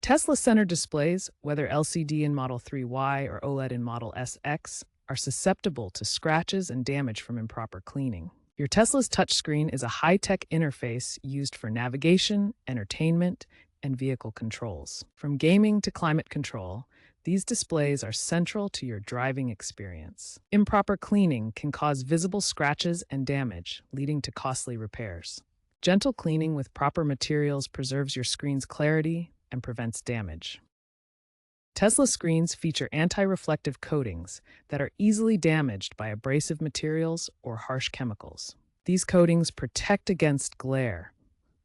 Tesla center displays, whether LCD in Model 3Y or OLED in Model SX, are susceptible to scratches and damage from improper cleaning. Your Tesla's touchscreen is a high-tech interface used for navigation, entertainment, and vehicle controls. From gaming to climate control, these displays are central to your driving experience. Improper cleaning can cause visible scratches and damage, leading to costly repairs. Gentle cleaning with proper materials preserves your screen's clarity and prevents damage. Tesla screens feature anti-reflective coatings that are easily damaged by abrasive materials or harsh chemicals. These coatings protect against glare,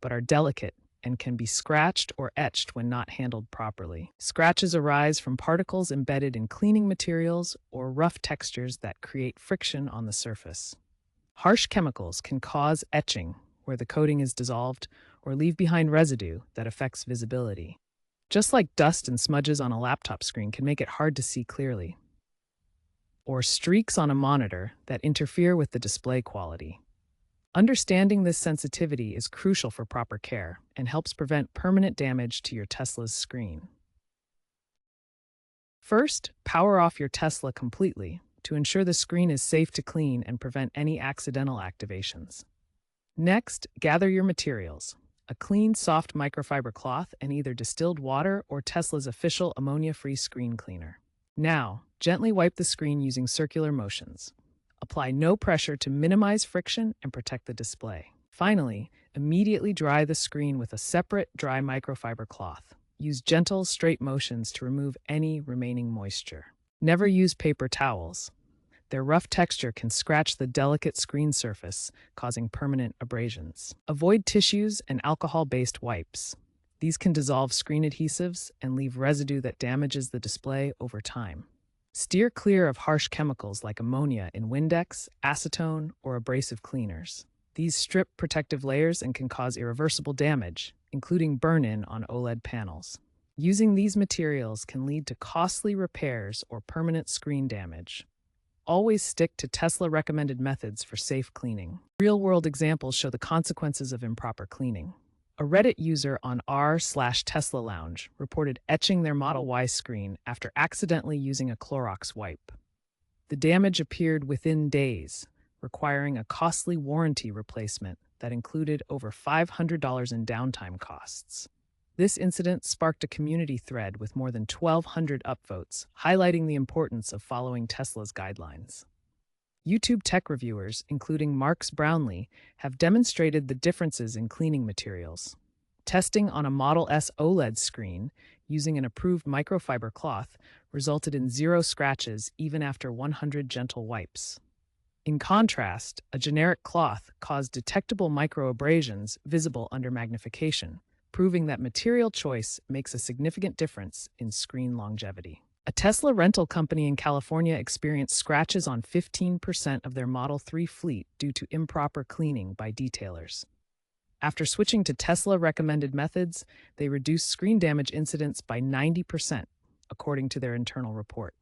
but are delicate and can be scratched or etched when not handled properly. Scratches arise from particles embedded in cleaning materials or rough textures that create friction on the surface. Harsh chemicals can cause etching, where the coating is dissolved, or leave behind residue that affects visibility. Just like dust and smudges on a laptop screen can make it hard to see clearly, or streaks on a monitor that interfere with the display quality. Understanding this sensitivity is crucial for proper care and helps prevent permanent damage to your Tesla's screen. First, power off your Tesla completely to ensure the screen is safe to clean and prevent any accidental activations. Next, gather your materials: a clean, soft microfiber cloth and either distilled water or Tesla's official ammonia-free screen cleaner. Now, gently wipe the screen using circular motions. Apply no pressure to minimize friction and protect the display. Finally, immediately dry the screen with a separate dry microfiber cloth. Use gentle, straight motions to remove any remaining moisture. Never use paper towels. Their rough texture can scratch the delicate screen surface, causing permanent abrasions. Avoid tissues and alcohol-based wipes. These can dissolve screen adhesives and leave residue that damages the display over time. Steer clear of harsh chemicals like ammonia in Windex, acetone, or abrasive cleaners. These strip protective layers and can cause irreversible damage, including burn-in on OLED panels. Using these materials can lead to costly repairs or permanent screen damage. Always stick to Tesla-recommended methods for safe cleaning. Real-world examples show the consequences of improper cleaning. A Reddit user on r/Tesla Lounge reported etching their Model Y screen after accidentally using a Clorox wipe. The damage appeared within days, requiring a costly warranty replacement that included over $500 in downtime costs. This incident sparked a community thread with more than 1,200 upvotes, highlighting the importance of following Tesla's guidelines. YouTube tech reviewers, including Marks Brownlee, have demonstrated the differences in cleaning materials. Testing on a Model S OLED screen using an approved microfiber cloth resulted in 0 scratches even after 100 gentle wipes. In contrast, a generic cloth caused detectable microabrasions visible under magnification, proving that material choice makes a significant difference in screen longevity. A Tesla rental company in California experienced scratches on 15% of their Model 3 fleet due to improper cleaning by detailers. After switching to Tesla-recommended methods, they reduced screen damage incidents by 90%, according to their internal report.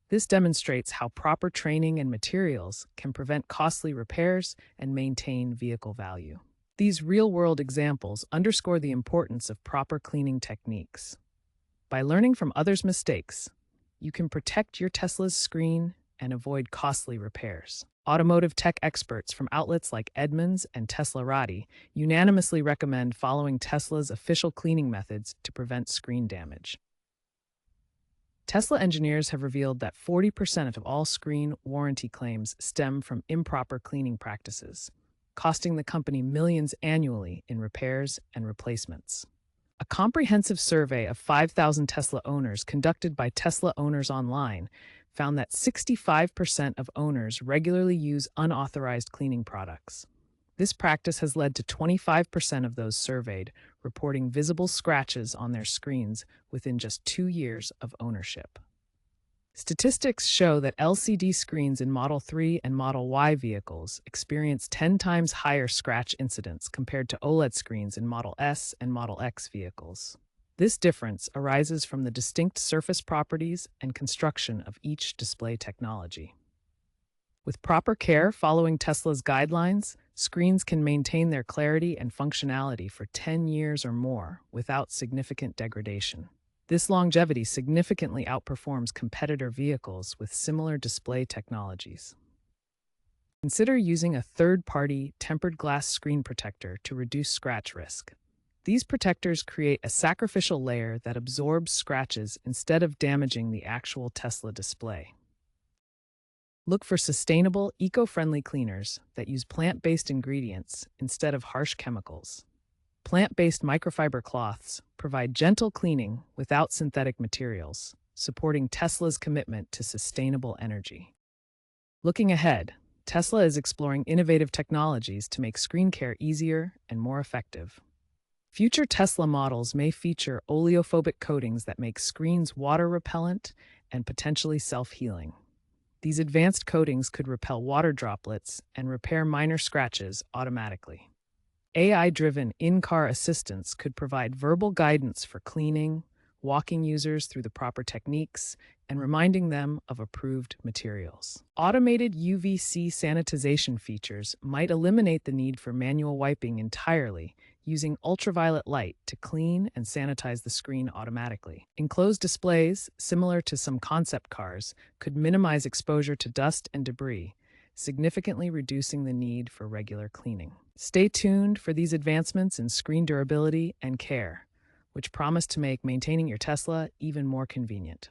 This demonstrates how proper training and materials can prevent costly repairs and maintain vehicle value. These real-world examples underscore the importance of proper cleaning techniques. By learning from others' mistakes, you can protect your Tesla's screen and avoid costly repairs. Automotive tech experts from outlets like Edmunds and Teslarati unanimously recommend following Tesla's official cleaning methods to prevent screen damage. Tesla engineers have revealed that 40% of all screen warranty claims stem from improper cleaning practices, costing the company millions annually in repairs and replacements. A comprehensive survey of 5,000 Tesla owners conducted by Tesla Owners Online found that 65% of owners regularly use unauthorized cleaning products. This practice has led to 25% of those surveyed reporting visible scratches on their screens within just 2 years of ownership. Statistics show that LCD screens in Model 3 and Model Y vehicles experience 10 times higher scratch incidence compared to OLED screens in Model S and Model X vehicles. This difference arises from the distinct surface properties and construction of each display technology. With proper care following Tesla's guidelines, Screens can maintain their clarity and functionality for 10 years or more without significant degradation. This longevity significantly outperforms competitor vehicles with similar display technologies. Consider using a third-party tempered glass screen protector to reduce scratch risk. These protectors create a sacrificial layer that absorbs scratches instead of damaging the actual Tesla display. Look for sustainable, eco-friendly cleaners that use plant-based ingredients instead of harsh chemicals. Plant-based microfiber cloths provide gentle cleaning without synthetic materials, supporting Tesla's commitment to sustainable energy. Looking ahead, Tesla is exploring innovative technologies to make screen care easier and more effective. Future Tesla models may feature oleophobic coatings that make screens water-repellent and potentially self-healing. These advanced coatings could repel water droplets and repair minor scratches automatically. AI-driven in-car assistants could provide verbal guidance for cleaning, walking users through the proper techniques, and reminding them of approved materials. Automated UVC sanitization features might eliminate the need for manual wiping entirely, using ultraviolet light to clean and sanitize the screen automatically. Enclosed displays, similar to some concept cars, could minimize exposure to dust and debris, significantly reducing the need for regular cleaning. Stay tuned for these advancements in screen durability and care, which promise to make maintaining your Tesla even more convenient.